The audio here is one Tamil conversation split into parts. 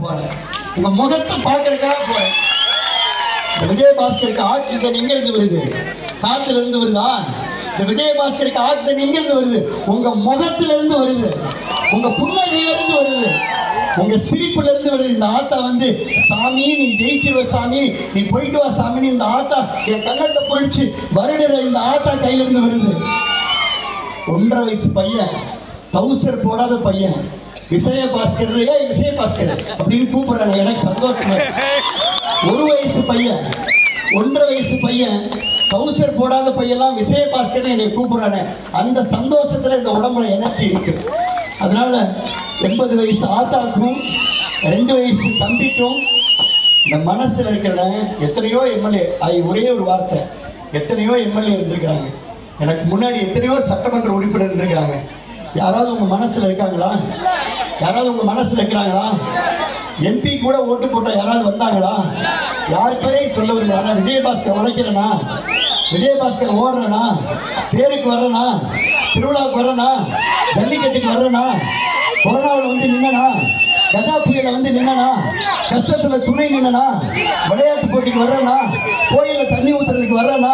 போறேன். உங்க முகத்தை பார்க்கறதுக்காக போறேன். இந்த விஜயபாஸ்கருக்கு ஆக்சிஜன் எங்க இருந்து வருது? காத்துல இருந்து வருதா? இந்த விஜயபாஸ்கருக்கு ஆக்சிஜன் எங்க இருந்து வருது? உங்க முகத்துல இருந்து வருது, உங்க புன்னகையில இருந்து வருது, உங்க சிரிப்புல இருந்து வருது. இந்த ஆத்தா வந்து, சாமி நீ ஜெயிச்சிருவ சாமி, நீ போயிட்டு வா சாமி, இந்த ஆத்தா என் கண்ணத்தை பொழிச்சு வருடுற இந்த ஆத்தா கையில இருந்து வருது. 1.5 வயசு பையன், டவுசர் போடாத பையன், விஜயபாஸ்கர் விஜயபாஸ்கர் அப்படின்னு கூப்பிடுறாங்க. எனக்கு சந்தோஷமா. 1 வயசு பையன், 1.5 வயசு பையன், டவுசர் போடாத பையெல்லாம் விஜயபாஸ்கர் என்னை கூப்பிடுறானே, அந்த சந்தோஷத்துல இந்த உடம்புல எனர்ஜி இருக்கு. அதனால 80 வயசு ஆத்தாக்கும் 2 வயசு தம்பிக்கும் இந்த மனசுல இருக்கிற எத்தனையோ எம்எல்ஏ, ஒரே ஒரு வார்த்தை, எத்தனையோ எம்எல்ஏ இருந்திருக்கிறாங்க, எனக்கு முன்னாடி எத்தனையோ சட்டமன்ற உறுப்பினர் இருந்திருக்கிறாங்க. யாராவது உங்க மனசுல இருக்காங்களா? யாராவது உங்க மனசுல இருக்கிறாங்களா? எம்பி கூட ஓட்டு போட்ட யாராவது வந்தாங்களா? யார் பேரையும் சொல்ல விரும்பல. விஜயபாஸ்கர் உழைக்கிறனா, விஜயபாஸ்கர் ஓடுறனா, தேருக்கு வர்றனா, திருவிழாவுக்கு வர்றனா, ஜல்லிக்கட்டுக்கு வர்றனா, கொரோனாவில் வந்து நின்னனா, கஜா புயல வந்து நின்னனா, கஷ்டத்துல துணை நின்னனா, விளையாட்டு போட்டிக்கு வர்றனா, கோயில தண்ணி ஊத்துறதுக்கு வர்றனா,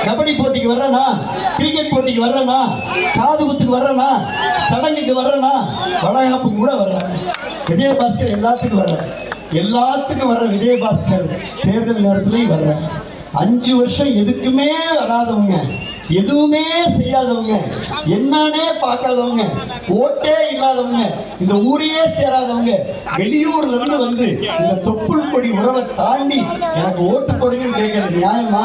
கபடி போட்டிக்கு வர்றனா, கிரிக்கெட் போட்டிக்கு வர்றனா, காது குத்துக்கு வர்றனா, சடங்குக்கு வர்றனா, வளைகாப்புக்கு கூட வர்றேன். விஜயபாஸ்கர் எல்லாத்துக்கும் வர்றேன், எல்லாத்துக்கும் வர்ற விஜயபாஸ்கர் தேர்தல் நேரத்திலையும் வர்றேன். 5 வருஷம் எதுக்குமே வராதவங்க, எதுவுமே செய்யாதவங்க, என்னன்னே பார்க்காதவங்க, ஓட்டே இல்லாதவங்க, இந்த ஊரையே சேராதவங்க, வெளியூர்ல இருந்து வந்து இந்த தொப்புள் கொடி உறவை தாண்டி எனக்கு ஓட்டு போடுங்கன்னு கேட்கறது நியாயமா?